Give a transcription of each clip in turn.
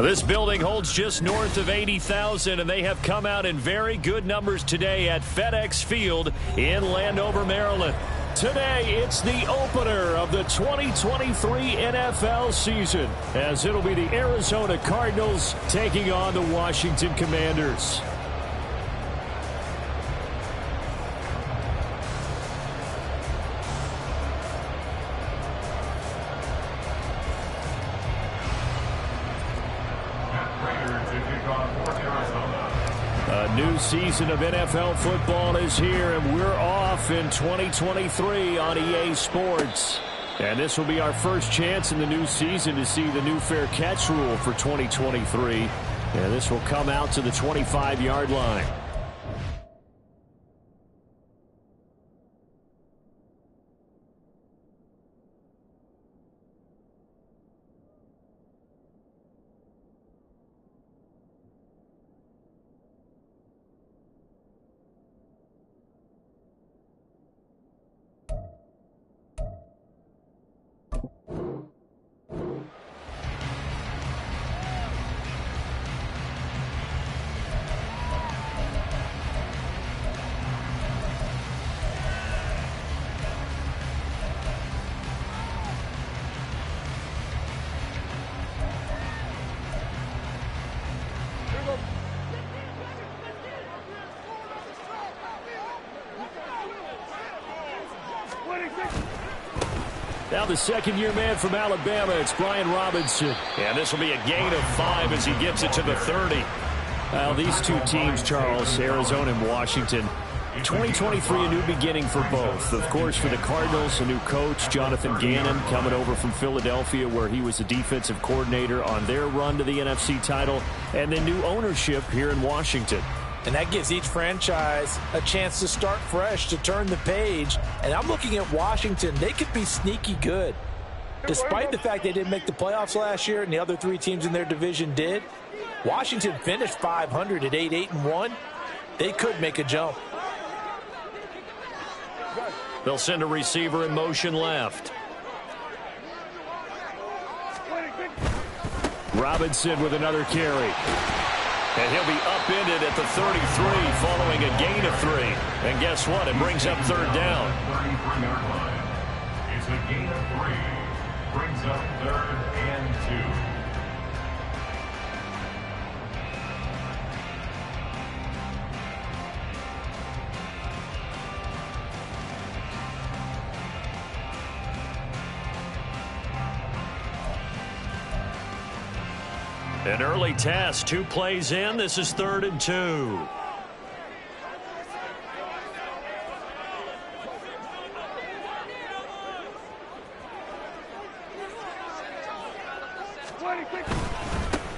This building holds just north of 80,000, and they have come out in very good numbers today at FedEx Field in Landover, Maryland. Today, it's the opener of the 2023 NFL season, as it'll be the Arizona Cardinals taking on the Washington Commanders. A new season of NFL football is here, and we're off in 2023 on EA Sports. And this will be our first chance in the new season to see the new fair catch rule for 2023. And this will come out to the 25-yard line. Now the second-year man from Alabama, it's Brian Robinson. And this will be a gain of 5 as he gets it to the 30. Well, these two teams, Charles, Arizona and Washington, 2023 a new beginning for both. Of course, for the Cardinals, a new coach, Jonathan Gannon, coming over from Philadelphia, where he was the defensive coordinator on their run to the NFC title, and then new ownership here in Washington. And that gives each franchise a chance to start fresh, to turn the page. And I'm looking at Washington. They could be sneaky good. Despite the fact they didn't make the playoffs last year and the other three teams in their division did, Washington finished 500 at 8-8-1. They could make a jump. They'll send a receiver in motion left. Robinson with another carry. And he'll be upended at the 33 following a gain of 3. And guess what? It brings up third down. It's a gain of 3. Brings up 3rd and 2. An early test, 2 plays in. This is 3rd and 2.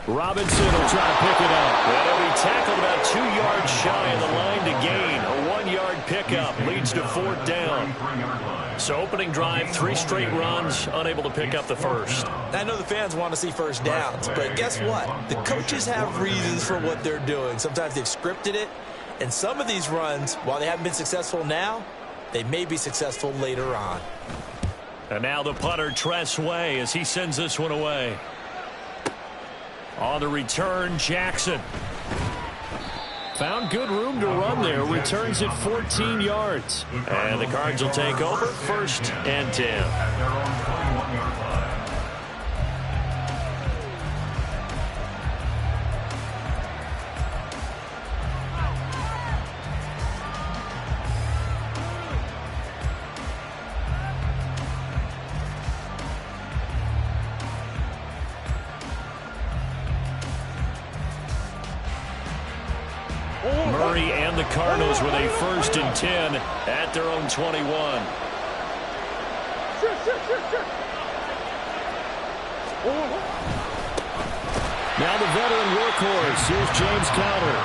Robinson will try to pick it up. And he'll be tackled about 2 yards shy of the line to gain. A 1-yard pickup leads to 4th down. So opening drive, 3 straight runs, unable to pick up the first. I know the fans want to see first downs, but guess what? The coaches have reasons for what they're doing. Sometimes they've scripted it, and some of these runs, while they haven't been successful now, they may be successful later on. And now the punter, Tress Way, as he sends this one away. On the return, Jackson. Found good room to run there. Returns it 14 yards. And the Cards will take over 1st and 10. Murray and the Cardinals with a 1st and 10 at their own 21. Now the veteran workhorse. Here's James Conner.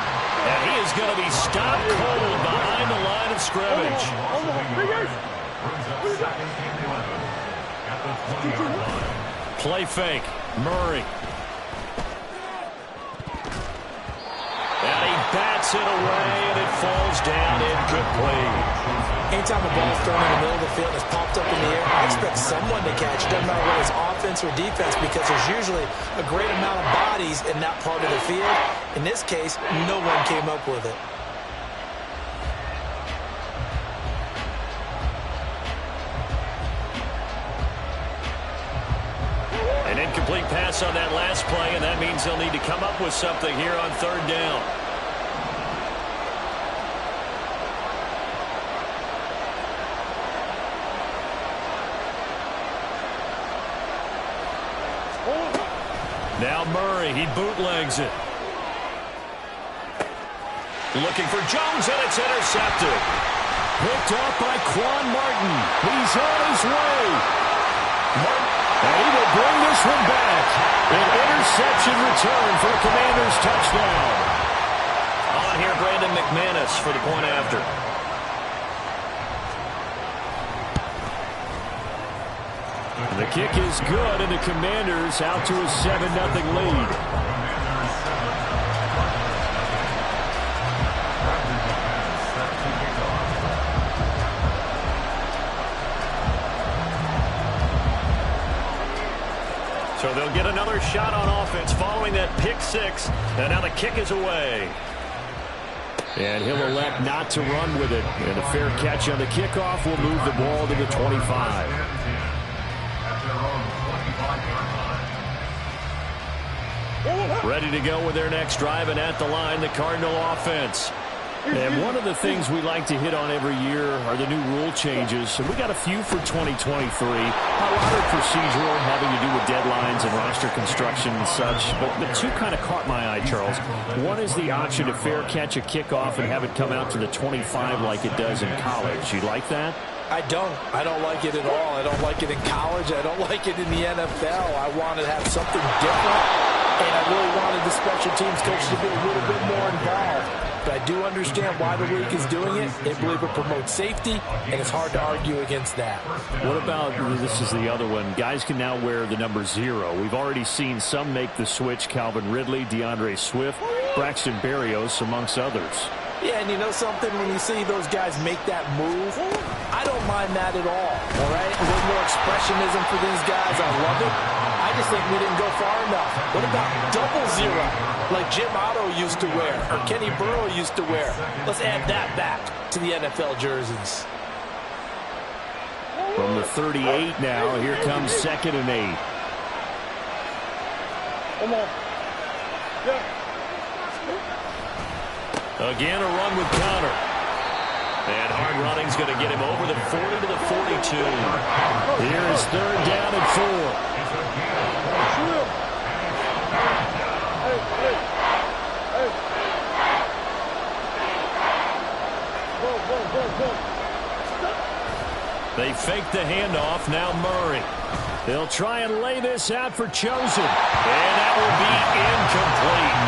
And he is going to be stopped cold behind the line of scrimmage. Play fake. Murray. And he bats it away, and it falls down incomplete. Anytime a ball's thrown in the middle of the field and it's popped up in the air, I expect someone to catch. It doesn't matter whether it's offense or defense because there's usually a great amount of bodies in that part of the field. In this case, no one came up with it. An incomplete pass on that last play, and that means they'll need to come up with something here on third down. Now Murray, he bootlegs it. Looking for Jones, and it's intercepted. Picked off by Quan Martin. He's on his way. And he will bring this one back. An interception return for a Commanders touchdown. On here, Brandon McManus for the point after. The kick is good, and the Commanders out to a 7-0 lead. So they'll get another shot on offense following that pick six, and now the kick is away. And he'll elect not to run with it. And a fair catch on the kickoff will move the ball to the 25. Ready to go with their next drive, and at the line, the Cardinal offense. And one of the things we like to hit on every year are the new rule changes. And we got a few for 2023. A lot are procedural, having to do with deadlines and roster construction and such. But two kind of caught my eye, Charles. One is the option to fair catch a kickoff and have it come out to the 25 like it does in college. You like that? I don't like it at all. I don't like it in college. I don't like it in the NFL. I want to have something different, and I really wanted the special teams coach to be a little bit more involved. But I do understand why the league is doing it. They believe it promotes safety, and it's hard to argue against that. What about, this is the other one, guys can now wear the number 0. We've already seen some make the switch, Calvin Ridley, DeAndre Swift, Braxton Berrios, amongst others. Yeah, and you know something? When you see those guys make that move, I don't mind that at all right? A little more expressionism for these guys. I love it. I just think we didn't go far enough. What about double 0, like Jim Otto used to wear or Kenny Burrow used to wear? Let's add that back to the NFL jerseys. From the 38 now, here comes 2nd and 8. Come on. Yeah. Again, a run with Connor. And hard running's going to get him over the 40 to the 42. Here is 3rd down and 4. They fake the handoff. Now Murray. They'll try and lay this out for Chosen. And that will be incomplete.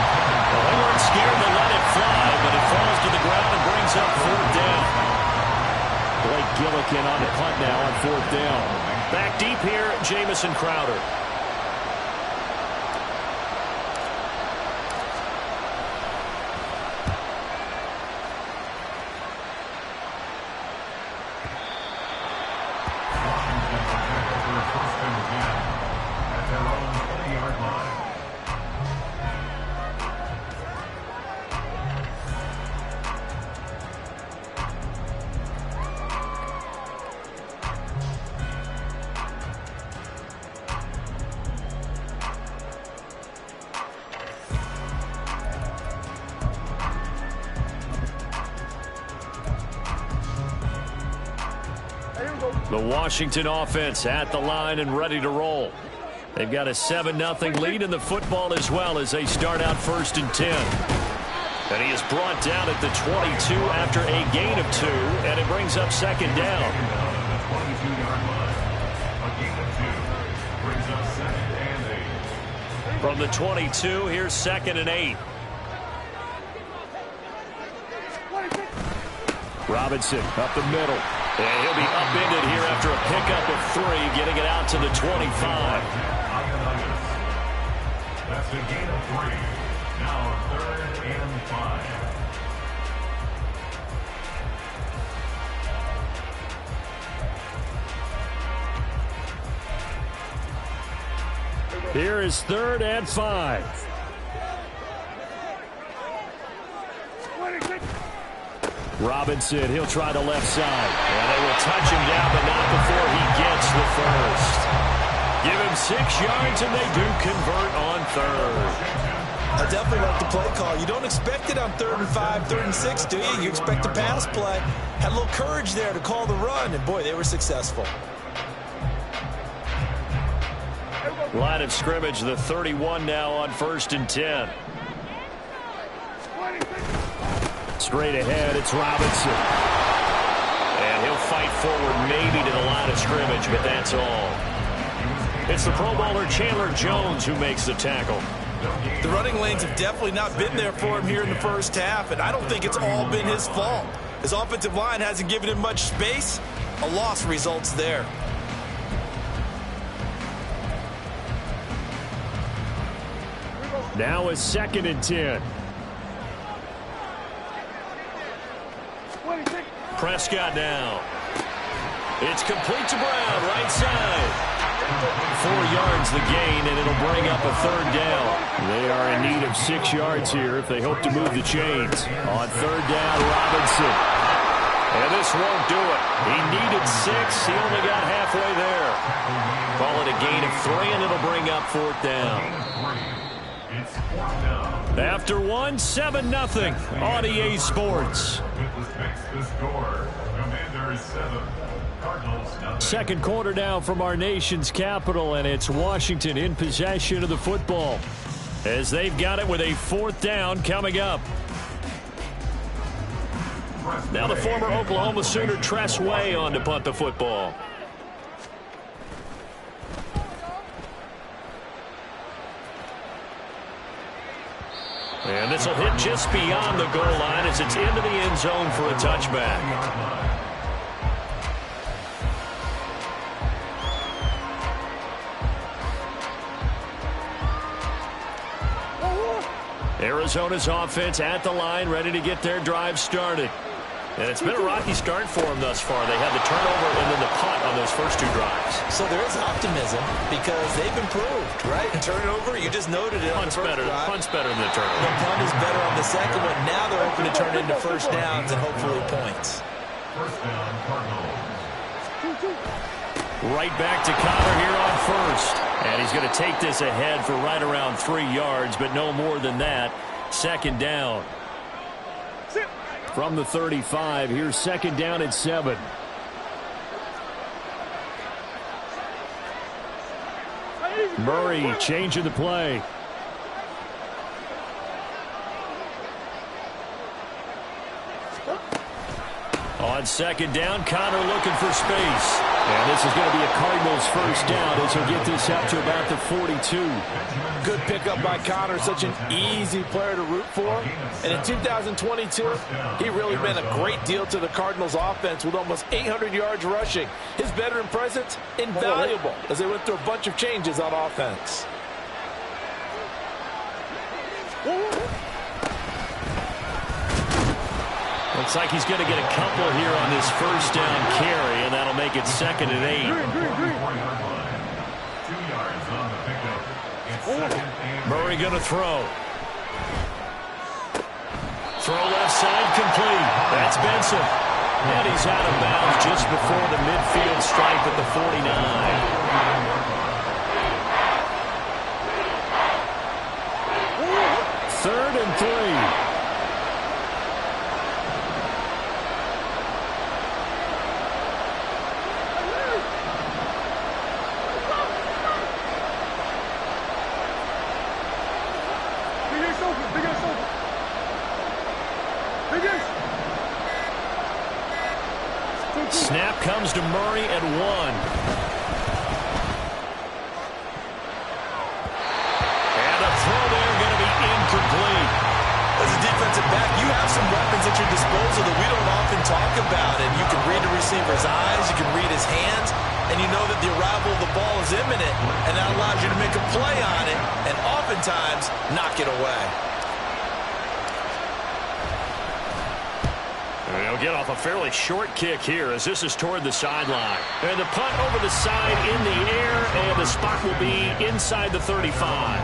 Well, they weren't scared to let it fly, but it falls to the ground and brings up 4th down. Blake Gillikin on the punt now on 4th down. Back deep here, Jamison Crowder. The Washington offense at the line and ready to roll. They've got a 7-0 lead in the football as well as they start out 1st and 10. And he is brought down at the 22 after a gain of 2, and it brings up 2nd down. From the 22, here's 2nd and 8. Robinson up the middle. And he'll be upended here after a pickup of 3, getting it out to the 25. That's a gain of 3. Now 3rd and 5. Here is 3rd and 5. Robinson, he'll try the left side. And they will touch him down, but not before he gets the first. Give him 6 yards, and they do convert on 3rd. I definitely like the play call. You don't expect it on 3rd and 5, 3rd and 6, do you? You expect a pass play. Had a little courage there to call the run, and boy, they were successful. Line of scrimmage, the 31 now on 1st and 10. Straight ahead, it's Robinson. And he'll fight forward maybe to the line of scrimmage, but that's all. It's the Pro Bowler Chandler Jones who makes the tackle. The running lanes have definitely not been there for him here in the first half, and I don't think it's all been his fault. His offensive line hasn't given him much space. A loss results there. Now is 2nd and 10. Prescott now. It's complete to Brown, right side. 4 yards the gain, and it'll bring up a 3rd down. They are in need of 6 yards here if they hope to move the chains. On 3rd down, Robinson. And this won't do it. He needed 6. He only got halfway there. Call it a gain of 3, and it'll bring up 4th down. After 1, 7-0 on EA Sports. Second quarter now from our nation's capital, and it's Washington in possession of the football as they've got it with a 4th down coming up. Now the former Oklahoma Sooner Tress Way on to punt the football. And this will hit just beyond the goal line as it's into the end zone for a touchback. Arizona's offense at the line, ready to get their drive started. And it's been a rocky start for them thus far. They had the turnover and then the punt on those first 2 drives. So there is optimism because they've improved, right? Turnover, you just noted it. Punt's better than the turnover. The punt is better on the second one. Now they're hoping to turn it into first downs and hopefully points. First down, Cardinals. Right back to Connor here on 1st. And he's going to take this ahead for right around 3 yards, but no more than that. 2nd down. From the 35, here's 2nd down at 7. Murray changing the play. On 2nd down, Connor looking for space. And this is going to be a Cardinals first down as he'll get this out to about the 42. Good pickup by Connor, such an easy player to root for. And in 2022, he really meant a great deal to the Cardinals offense with almost 800 yards rushing. His veteran presence, invaluable as they went through a bunch of changes on offense. Looks like he's going to get a couple here on this first down carry, and that'll make it 2nd and 8. 2 yards on the pickup. It's 2nd and Murray going to throw. Throw left side complete. That's Benson. And he's out of bounds just before the midfield stripe at the 49. 3rd and 3. Snap comes to Murray at 1. And a throw there going to be incomplete. As a defensive back, you have some weapons at your disposal that we don't often talk about. And you can read the receiver's eyes, you can read his hands, and you know that the arrival of the ball is imminent, and that allows you to make a play on it and oftentimes knock it away. They'll get off a fairly short kick here as this is toward the sideline. And the punt over the side in the air, and the spot will be inside the 35.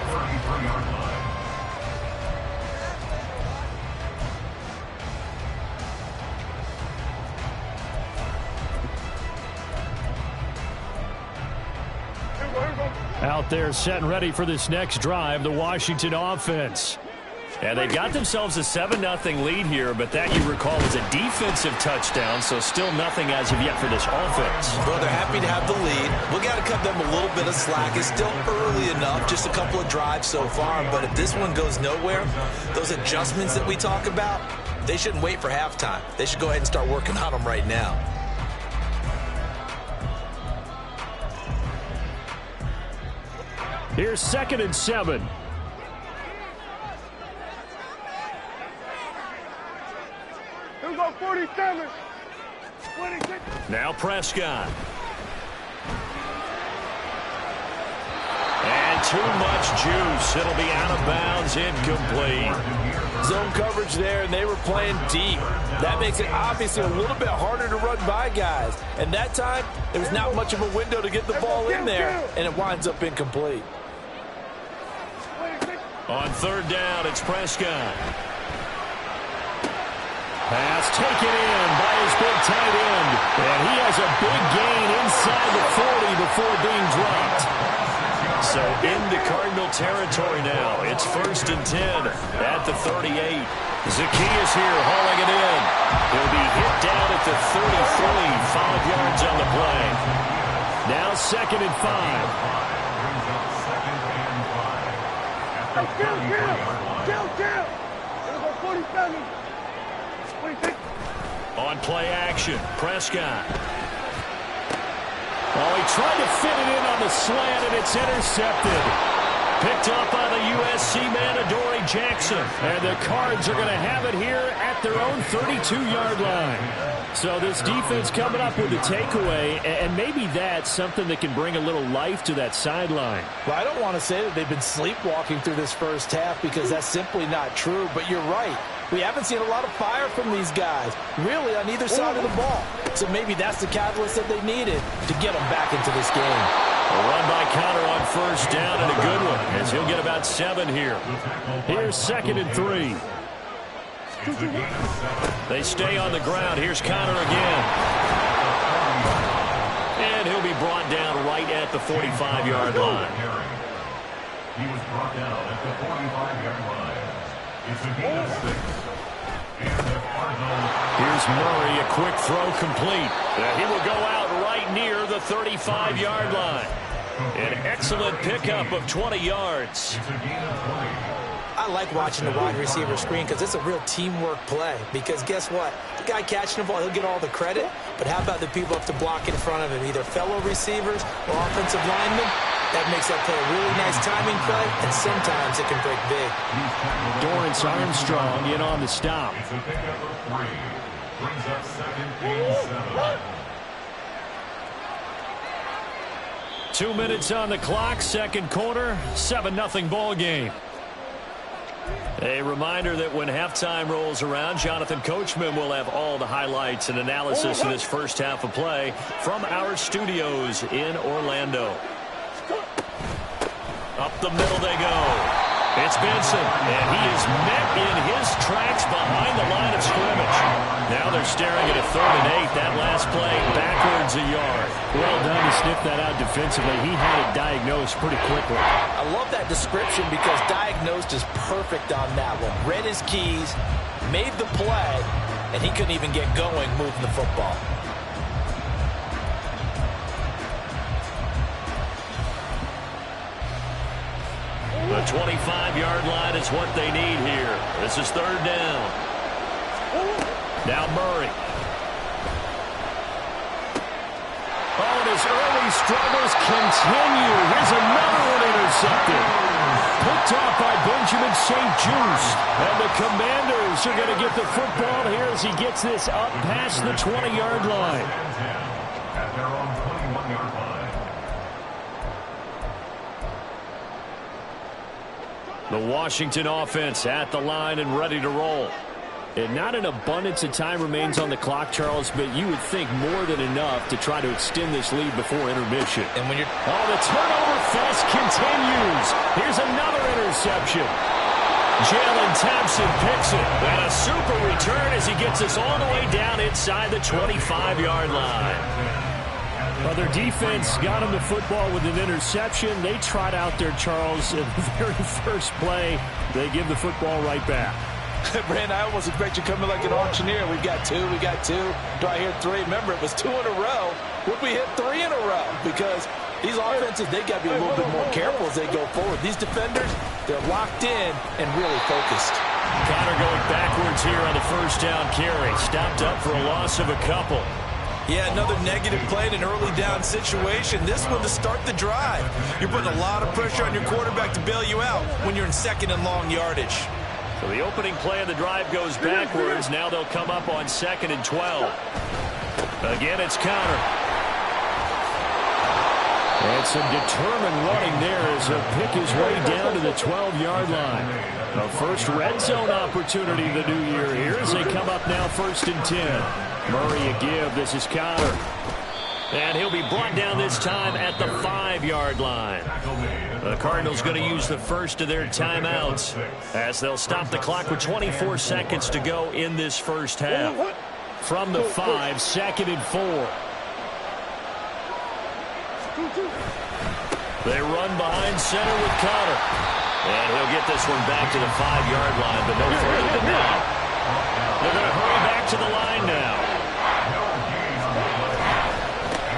Out there set and ready for this next drive, the Washington offense. And they got themselves a 7-0 lead here, but that, you recall, was a defensive touchdown, so still nothing as of yet for this offense. Well, they're happy to have the lead. We got to cut them a little bit of slack. It's still early enough, just a couple of drives so far, but if this one goes nowhere, those adjustments that we talk about, they shouldn't wait for halftime. They should go ahead and start working on them right now. Here's 2nd and 7. Here go 47. 26. Now Prescott. And too much juice. It'll be out of bounds, incomplete. Zone coverage there, and they were playing deep. That makes it obviously a little bit harder to run by guys. And that time, there was not much of a window to get the ball in there, and it winds up incomplete. On 3rd down, it's Prescott. Pass taken in by his big tight end. And he has a big gain inside the 40 before being dropped. So into Cardinal territory now. It's 1st and 10 at the 38. Zacchaeus here hauling it in. He'll be hit down at the 33, 5 yards on the play. Now 2nd and 5. Kill. Here go 47. 26. On play action, Prescott. Oh, he tried to fit it in on the slant, and it's intercepted. Picked up by the USC man, Adoree Jackson. And the Cards are going to have it here at their own 32-yard line. So this defense coming up with a takeaway, and maybe that's something that can bring a little life to that sideline. Well, I don't want to say that they've been sleepwalking through this first half because that's simply not true, but you're right. We haven't seen a lot of fire from these guys, really, on either side of the ball. So maybe that's the catalyst that they needed to get them back into this game. A run by Connor on 1st down, and a good one, as he'll get about 7 here. Here's 2nd and 3. They stay on the ground. Here's Connor again. And he'll be brought down right at the 45-yard line. He was brought down at the 45-yard line. It's a gain of 6. And the Cardinals. Here's Murray, a quick throw complete. He will go out right near the 35-yard line. An excellent pickup of 20 yards. It's a gain of 20. I like watching the wide receiver screen because it's a real teamwork play. Because guess what? The guy catching the ball, he'll get all the credit. But how about the people up to block in front of him, either fellow receivers or offensive linemen? That makes that play a really nice timing play, and sometimes it can break big. Dorrance Armstrong in on the stop. It's a pickup of 3. Brings up 2nd and 7. 2 minutes on the clock, 2nd quarter, 7-0 ball game. A reminder that when halftime rolls around, Jonathan Coachman will have all the highlights and analysis of this first half of play from our studios in Orlando. Up the middle they go. It's Benson, and he is met in his tracks behind the line of scrimmage. Now they're staring at a 3rd and 8. That last play backwards a yard. Well done to sniff that out defensively. He had it diagnosed pretty quickly. I love that description because diagnosed is perfect on that one. Read his keys, made the play, and he couldn't even get going moving the football. The 25-yard line is what they need here. This is 3rd down. Now Murray. Oh, and his early struggles continue. Here's another one intercepted. Picked off by Benjamin St. Juste. And the Commanders are going to get the football here as he gets this up past the 20-yard line. At their own 21-yard line. The Washington offense at the line and ready to roll. And not an abundance of time remains on the clock, Charles, but you would think more than enough to try to extend this lead before intermission. And when you're... Oh, the turnover fest continues. Here's another interception. Jalen Thompson picks it. And a super return as he gets us all the way down inside the 25-yard line. Well, their defense got him the football with an interception. They tried out there, Charles, in the very first play. They give the football right back. Brand, I almost expect you coming like an auctioneer. We got two. Do I hear three? Remember, it was 2 in a row. Would we hit 3 in a row? Because these offenses, they got to be a little bit more careful as they go forward. These defenders, they're locked in and really focused. Connor going backwards here on the first down carry. Stopped up for a loss of a couple. Yeah, another negative play in an early down situation. This one to start the drive. You're putting a lot of pressure on your quarterback to bail you out when you're in second and long yardage. So the opening play of the drive goes backwards. Now they'll come up on 2nd and 12. Again, it's Connor. And some determined running there as he'll pick his way down to the 12-yard line. The first red zone opportunity of the new year here as they come up now 1st and 10. Murray a give. This is Connor. And he'll be brought down this time at the 5-yard line. The Cardinals going to use the first of their timeouts as they'll stop the clock with 24 seconds to go in this first half. From the 5, 2nd and 4. They run behind center with Connor. And he'll get this one back to the 5-yard line, but no further than that. They're going to hurry back to the line now.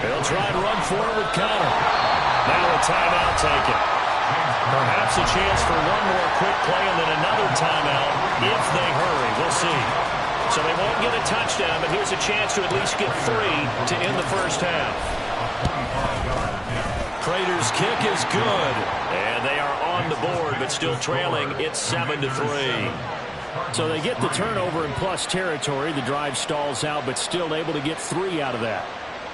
They'll try and run forward with Connor. Now a timeout taken. Perhaps a chance for one more quick play and then another timeout if they hurry. We'll see. So they won't get a touchdown, but here's a chance to at least get 3 to end the first half. Prater's kick is good. And they are on the board, but still trailing. It's 7-3. So they get the turnover in plus territory. The drive stalls out, but still able to get 3 out of that.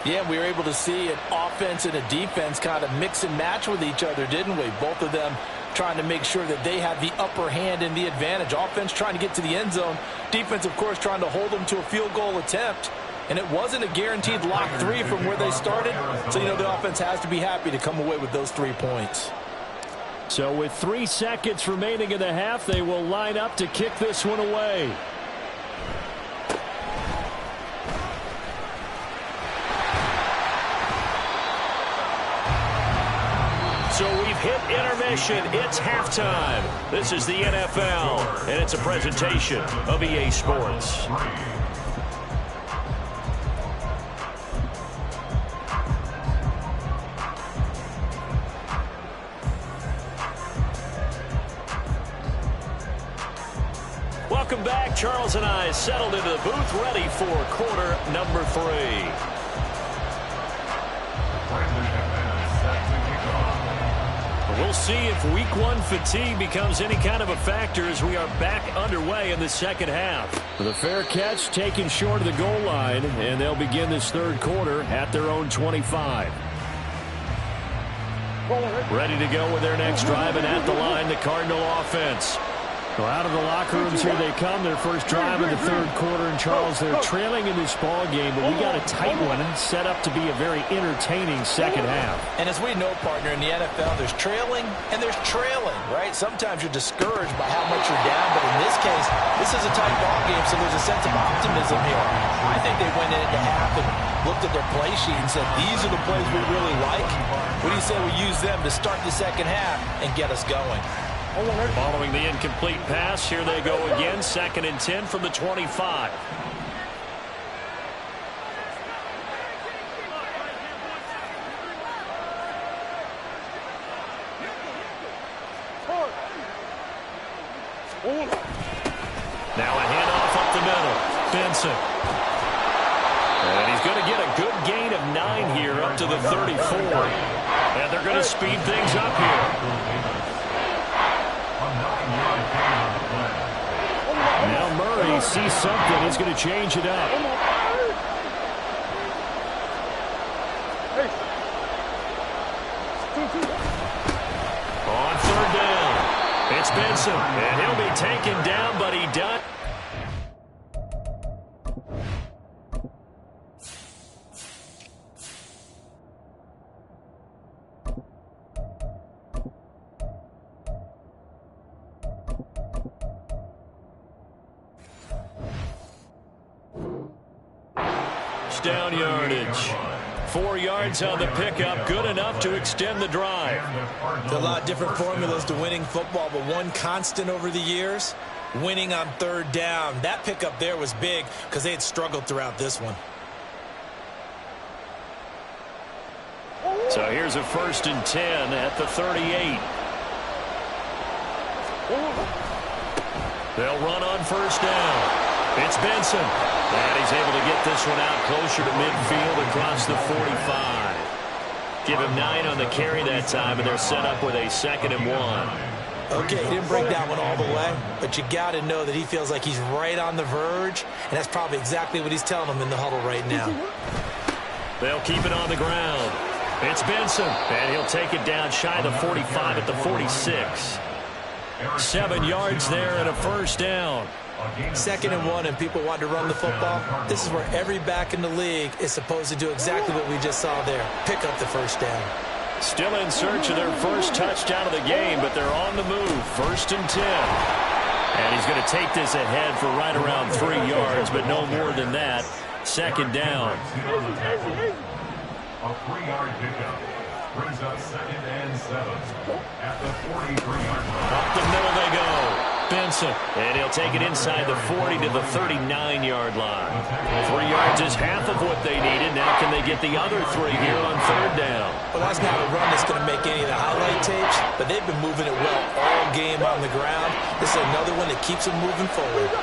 Yeah, we were able to see an offense and a defense kind of mix and match with each other, didn't we? Both of them trying to make sure that they have the upper hand and the advantage. Offense trying to get to the end zone. Defense, of course, trying to hold them to a field goal attempt. And it wasn't a guaranteed lock 3 from where they started. So, you know, the offense has to be happy to come away with those 3 points. So with 3 seconds remaining in the half, they will line up to kick this one away. So we've hit intermission. It's halftime. This is the NFL, and it's a presentation of EA Sports. Welcome back. Charles and I settled into the booth, ready for quarter number 3. We'll see if week 1 fatigue becomes any kind of a factor as we are back underway in the second half. The fair catch taken short of the goal line, and they'll begin this third quarter at their own 25. Ready to go with their next drive, and at the line, the Cardinal offense. So out of the locker rooms, here they come. Their first drive in the third quarter. And, Charles, they're trailing in this ball game, but we got a tight one set up to be a very entertaining second half. And as we know, partner, in the NFL, there's trailing and there's trailing, right? Sometimes you're discouraged by how much you're down, but in this case, this is a tight ball game, so there's a sense of optimism here. I think they went into half and looked at their play sheet and said, these are the plays we really like. What do you say we use them to start the second half and get us going? Following the incomplete pass, here they go again. 2nd and 10 from the 25. Now a handoff up the middle. Benson. And he's going to get a good gain of 9 here up to the 34. And they're going to speed things up here. Now Murray sees something. He's going to change it up. On 3rd down, it's Benson. And he'll be taken down, but he does. first down yardage. 4 yards on the pickup, good enough to extend the drive. There are a lot of different formulas to winning football, but one constant over the years, winning on third down. That pickup there was big because they had struggled throughout this one. So here's a 1st and 10 at the 38. They'll run on first down. It's Benson. And he's able to get this one out closer to midfield across the 45. Give him 9 on the carry that time, and they're set up with a 2nd and 1. Okay, he didn't break that one all the way, but you got to know that he feels like he's right on the verge, and that's probably exactly what he's telling them in the huddle right now. They'll keep it on the ground. It's Benson, and he'll take it down shy of the 45 at the 46. 7 yards there and a 1st down. 2nd and 1, and people want to run the football. This is where every back in the league is supposed to do exactly what we just saw there. Pick up the 1st down. Still in search of their first touchdown of the game, but they're on the move. 1st and 10. And he's going to take this ahead for right around 3 yards, but no more than that. 2nd down. A 3-yard pickup brings up 2nd and 7 at the 43-yard line. Up the middle they go. Benson, and he'll take it inside the 40 to the 39-yard line. 3 yards is half of what they needed. Now can they get the other 3 here on 3rd down? Well, that's not a run that's going to make any of the highlight tapes, but they've been moving it well all game on the ground. This is another one that keeps them moving forward.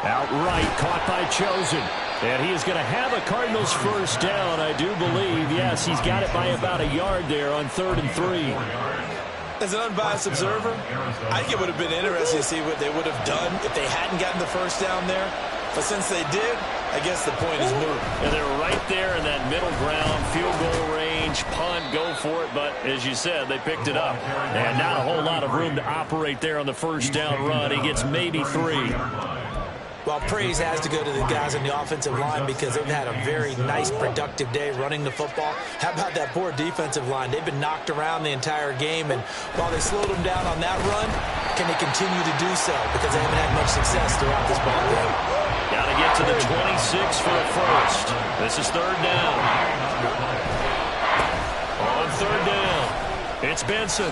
Outright caught by Chosen. And he is going to have a Cardinals 1st down, I do believe. Yes, he's got it by about a yard there on 3rd and 3. As an unbiased observer, I think it would have been interesting to see what they would have done if they hadn't gotten the 1st down there. But since they did, I guess the point is moot. And they're right there in that middle ground, field goal range, punt, go for it. But as you said, they picked it up. And not a whole lot of room to operate there on the 1st down run. He gets maybe 3. Well, praise has to go to the guys on the offensive line because they've had a very nice, productive day running the football. How about that poor defensive line? They've been knocked around the entire game, and while they slowed them down on that run, can they continue to do so? Because they haven't had much success throughout this ball game. Got to get to the 26 for a 1st. This is 3rd down. On 3rd down, it's Benson.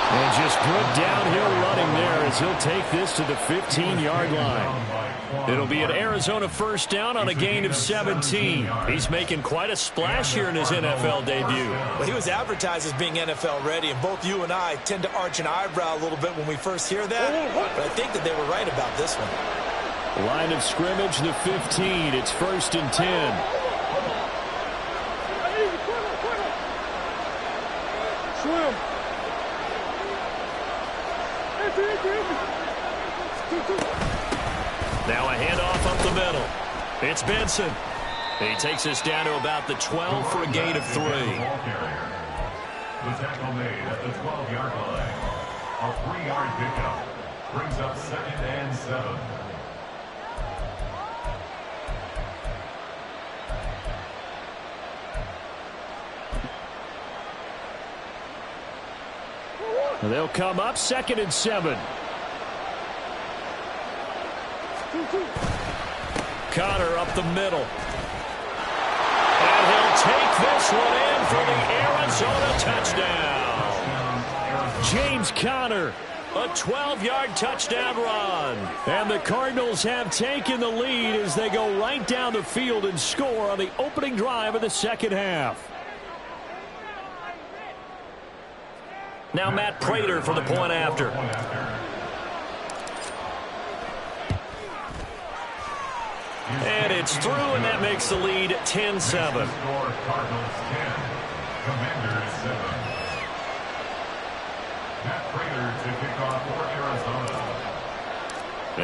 And just good downhill running there as he'll take this to the 15-yard line. It'll be an Arizona 1st down on a gain of 17. He's making quite a splash here in his NFL debut. Well, he was advertised as being NFL ready, and both you and I tend to arch an eyebrow a little bit when we first hear that. But I think that they were right about this one. Line of scrimmage, the 15. It's 1st and 10. Swim. Now a handoff up the middle. It's Benson. He takes us down to about the 12 for a gain of 3. The tackle made at the 12-yard line. A 3-yard pickup brings up 2nd and 7. They'll come up 2nd and 7. Connor up the middle. And he'll take this one in for the Arizona touchdown. James Conner, a 12-yard touchdown run. And the Cardinals have taken the lead as they go right down the field and score on the opening drive of the 2nd half. Now Matt Prater for the point after. And it's through, and that makes the lead 10-7. Cardinals 10, Commanders 7. Matt Prater to kick off for Arizona.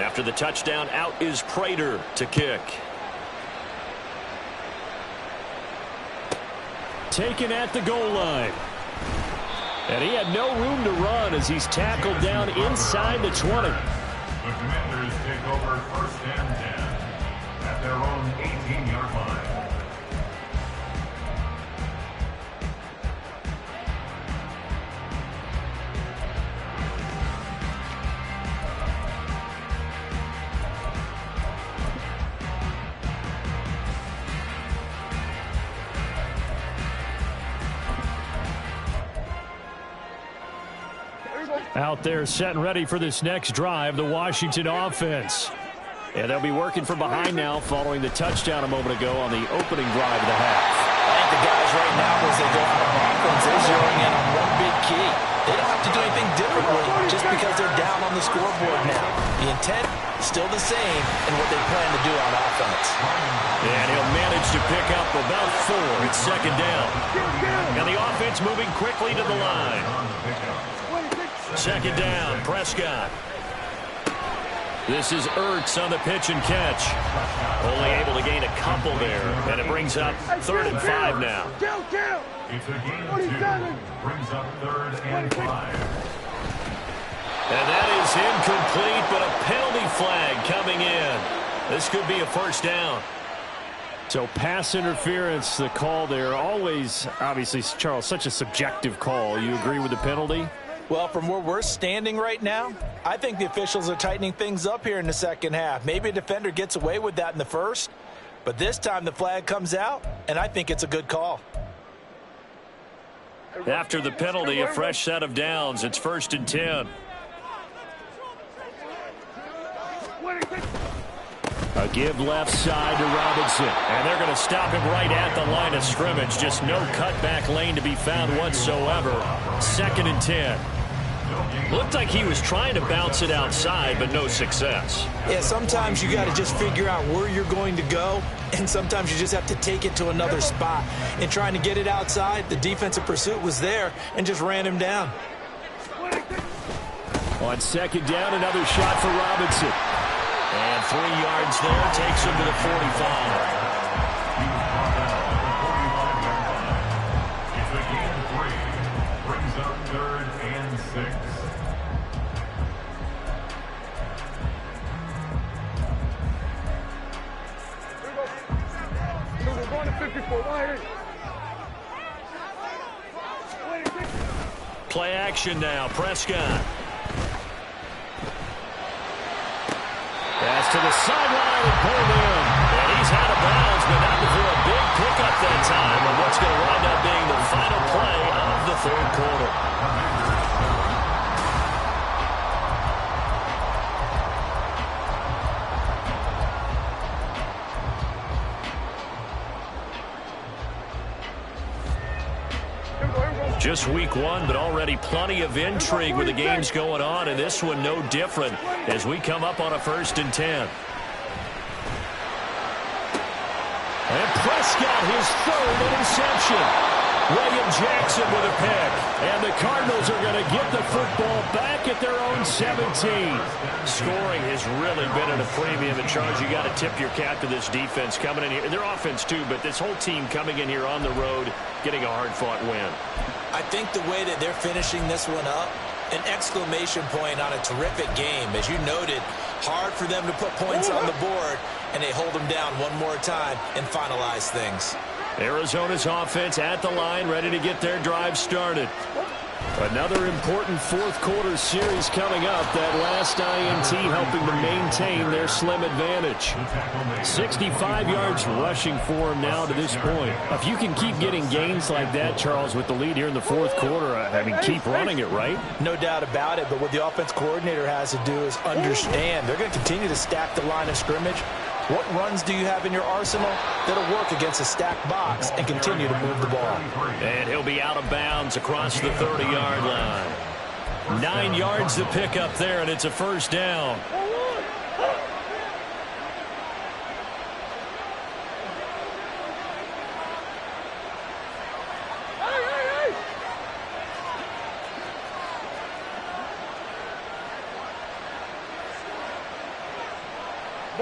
After the touchdown, out is Prater to kick. Taken at the goal line. And he had no room to run as he's tackled down inside the 20. The Commanders take over 1st and 10 at their own 18-yard line. Out there set and ready for this next drive, the Washington offense. And they'll be working from behind now following the touchdown a moment ago on the opening drive of the half. I think the guys right now, as they go out on offense, they're zeroing in on one big key. They don't have to do anything differently just because they're down on the scoreboard now. The intent still the same in what they plan to do on offense. And he'll manage to pick up about 4. It's second down. And the offense moving quickly to the line. Second down, Prescott. This is Ertz on the pitch and catch. Only able to gain a couple there, and it brings up 3rd and 5 now. It's a gain of 2. Brings up 3rd and 5. And that is incomplete, but a penalty flag coming in. This could be a first down. So pass interference, the call there. Always, obviously, Charles, such a subjective call. You agree with the penalty? Well, from where we're standing right now, I think the officials are tightening things up here in the second half. Maybe a defender gets away with that in the first, but this time the flag comes out, and I think it's a good call. After the penalty, a fresh set of downs. It's 1st and 10. A give left side to Robinson. And they're going to stop him right at the line of scrimmage. Just no cutback lane to be found whatsoever. 2nd and 10. Looked like he was trying to bounce it outside, but no success. Yeah, sometimes you got to just figure out where you're going to go, and sometimes you just have to take it to another spot. In trying to get it outside, the defensive pursuit was there and just ran him down. On 2nd down, another shot for Robinson. And 3 yards there, takes him to the 45. It's a gain of 3. Brings up 3rd and 6. We're going to 54. Right here. Play action now, Prescott. Pass to the sideline and pulled in. And he's out of bounds, but not before a big pickup that time of what's going to wind up being the final play of the 3rd quarter. Just week 1, but already plenty of intrigue with the games going on, and this one no different as we come up on a 1st and 10. And Prescott, his 3rd interception. William Jackson with a pick. And the Cardinals are going to get the football back at their own 17. Scoring has really been at a premium. And, Charles, you got to tip your cap to this defense coming in here. Their offense, too, but this whole team coming in here on the road, getting a hard-fought win. I think the way that they're finishing this one up, an exclamation point on a terrific game. As you noted, hard for them to put points on the board, and they hold them down one more time and finalize things. Arizona's offense at the line, ready to get their drive started. Another important 4th quarter series coming up. That last INT helping to maintain their slim advantage. 65 yards rushing for them now to this point. If you can keep getting gains like that, Charles, with the lead here in the 4th quarter, I mean, keep running it, right? No doubt about it, but what the offense coordinator has to do is understand they're going to continue to stack the line of scrimmage. What runs do you have in your arsenal that'll work against a stacked box and continue to move the ball? And he'll be out of bounds across the 30-yard line. 9 yards to pick up there, and it's a 1st down.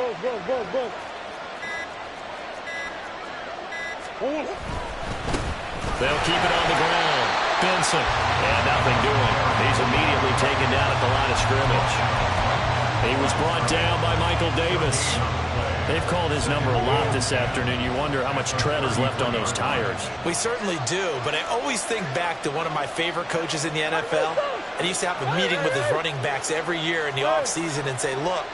Go. They'll keep it on the ground. Benson, and nothing doing. He's immediately taken down at the line of scrimmage. He was brought down by Michael Davis. They've called his number a lot this afternoon. You wonder how much tread is left on those tires. We certainly do, but I always think back to one of my favorite coaches in the NFL. And he used to have a meeting with his running backs every year in the offseason and say, look,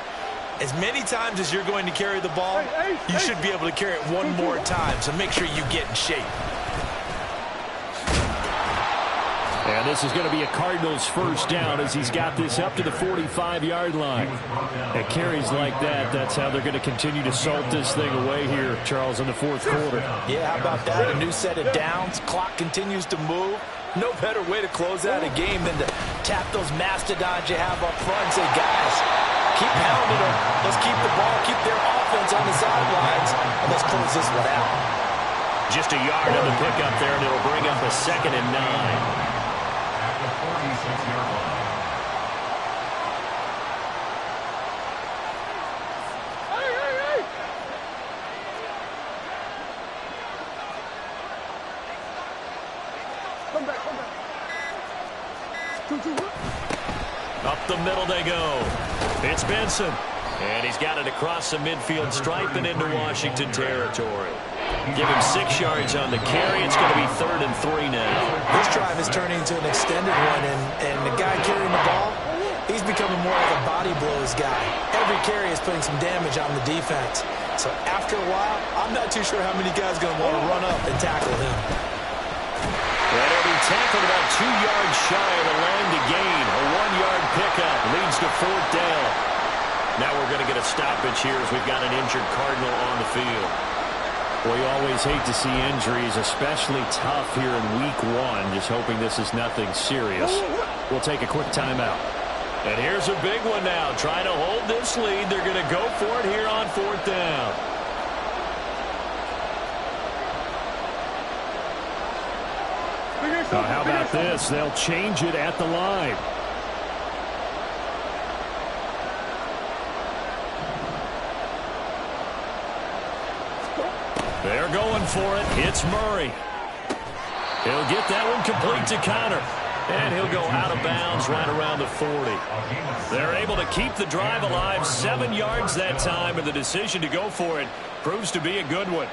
as many times as you're going to carry the ball, you should be able to carry it one more time, so make sure you get in shape. And And this is going to be a Cardinals first down as he's got this up to the 45-yard line. At carries like that, that's how they're going to continue to salt this thing away here, Charles, in the fourth quarter. Yeah, how about that? A new set of downs. Clock continues to move. No better way to close out a game than to tap those mastodons you have up front and say, guys, keep pounding them. Let's keep the ball, keep their offense on the sidelines, and let's close this one out. Just a yard on the pickup there, and it'll bring up a 2nd and 9. At the 46-yard line. Up the middle they go. It's Benson. And he's got it across the midfield stripe and into Washington territory. Give him 6 yards on the carry. It's going to be 3rd and 3 now. This drive is turning into an extended one, and the guy carrying the ball, he's becoming more like a body blows guy. Every carry is putting some damage on the defense. So after a while, I'm not too sure how many guys are going to want to run up and tackle him. And he'll be tackled about 2 yards shy of the line to gain. A 1-yard pickup leads to 4th down. Now we're going to get a stoppage here as we've got an injured Cardinal on the field. Well, you always hate to see injuries, especially tough here in week 1. Just hoping this is nothing serious. We'll take a quick timeout. And here's a big one now. Trying to hold this lead. They're going to go for it here on 4th down. How about this? They'll change it at the line. They're going for it. It's Murray. He'll get that one complete to Connor. And he'll go out of bounds right around the 40. They're able to keep the drive alive. 7 yards that time, and the decision to go for it proves to be a good one.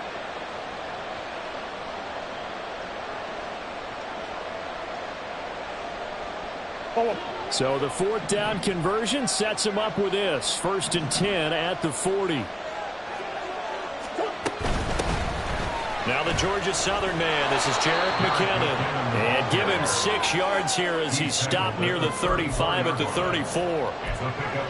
So the 4th down conversion sets him up with this. 1st and 10 at the 40. Now the Georgia Southern man. This is Jerick McKinnon. And give him 6 yards here as he's stopped near the 35 at the 34.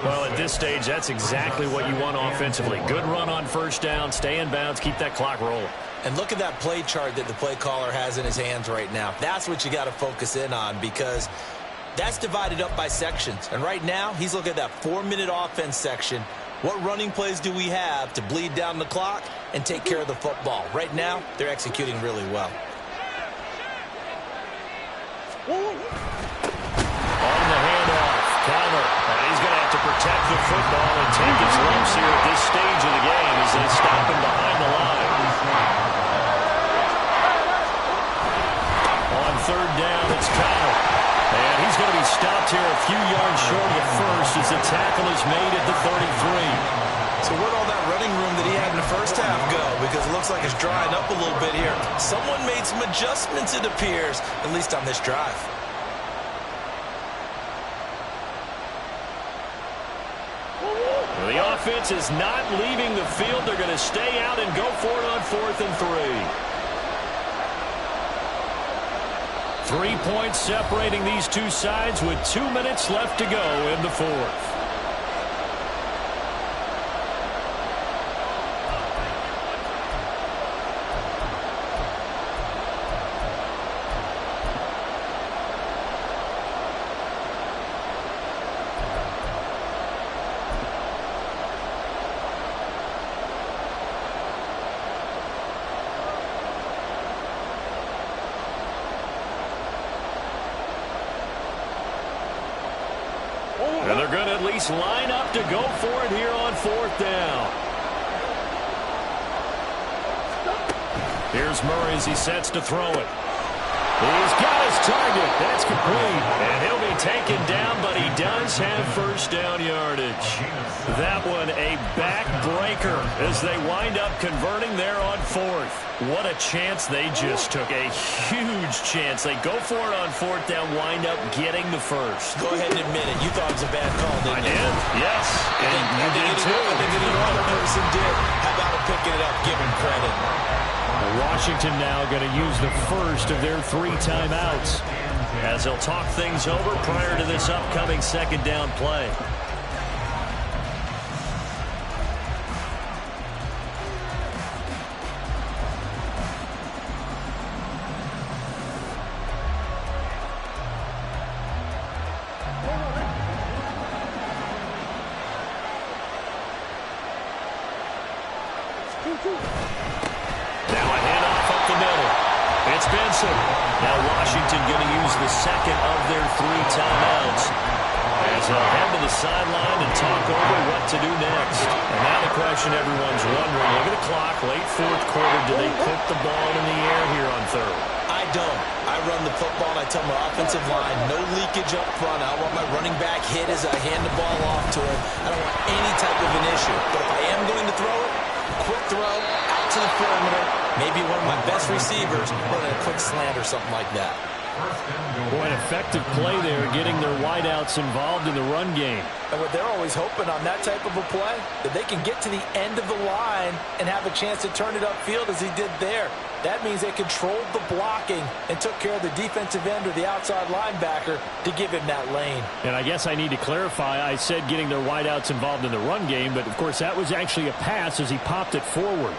Well, at this stage, that's exactly what you want offensively. Good run on 1st down. Stay in bounds. Keep that clock rolling. And look at that play chart that the play caller has in his hands right now. That's what you got to focus in on, because that's divided up by sections. And right now, he's looking at that 4-minute offense section. What running plays do we have to bleed down the clock and take care of the football? Right now, they're executing really well. On the handoff, Connor. And he's going to have to protect the football and take his lumps here at this stage of the game as they stop him behind the line. On 3rd down, it's Connor. And he's going to be stopped here a few yards short of the first as the tackle is made at the 33. So where'd all that running room that he had in the first half go? Because it looks like it's drying up a little bit here. Someone made some adjustments, it appears, at least on this drive. Well, the offense is not leaving the field. They're going to stay out and go for it on 4th and 3. 3 points separating these two sides with 2 minutes left to go in the 4th. And they're going to at least line up to go for it here on 4th down. Here's Murray as he sets to throw it. He's got his target. That's complete. And he'll be taken down, but he does have 1st down yardage. That one a backbreaker as they wind up converting there on 4th. What a chance they just took. A huge chance. They go for it on 4th down, wind up getting the first. Go ahead and admit it. You thought it was a bad call, didn't you? I did, yes. And you did too. I think any other person did. How about him picking it up? Give him credit. Washington now going to use the first of their 3 timeouts. as they'll talk things over prior to this upcoming second down play. Now a handoff up the middle. It's Benson. Now Washington going to use the second of their 3 timeouts as they'll head to the sideline and talk over what to do next. And now the question everyone's wondering, look at the clock, late fourth quarter, do they put the ball in the air here on third? I don't. I run the football and I tell my offensive line, no leakage up front. I want my running back hit as I hand the ball off to him. I don't want any type of an issue. But if I am going to throw it, quick throw, out to the perimeter, maybe one of my best receivers running a quick slant or something like that. Boy, an effective play there, getting their wideouts involved in the run game. And what they're always hoping on that type of a play, that they can get to the end of the line and have a chance to turn it upfield as he did there. That means they controlled the blocking and took care of the defensive end or the outside linebacker to give him that lane. And I guess I need to clarify, I said getting their wideouts involved in the run game, but of course that was actually a pass as he popped it forward.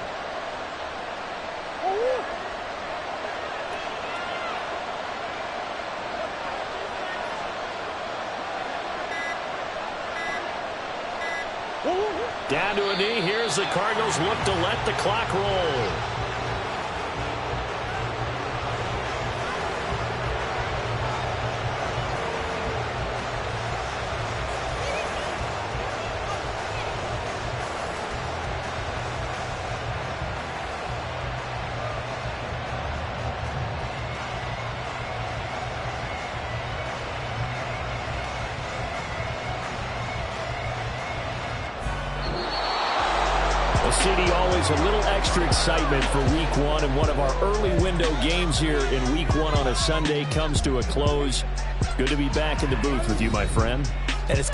Down to a knee. Here's the Cardinals look to let the clock roll. City, always a little extra excitement for week one, and one of our early window games here in week one on a Sunday comes to a close. Good to be back in the booth with you, my friend. And it's good.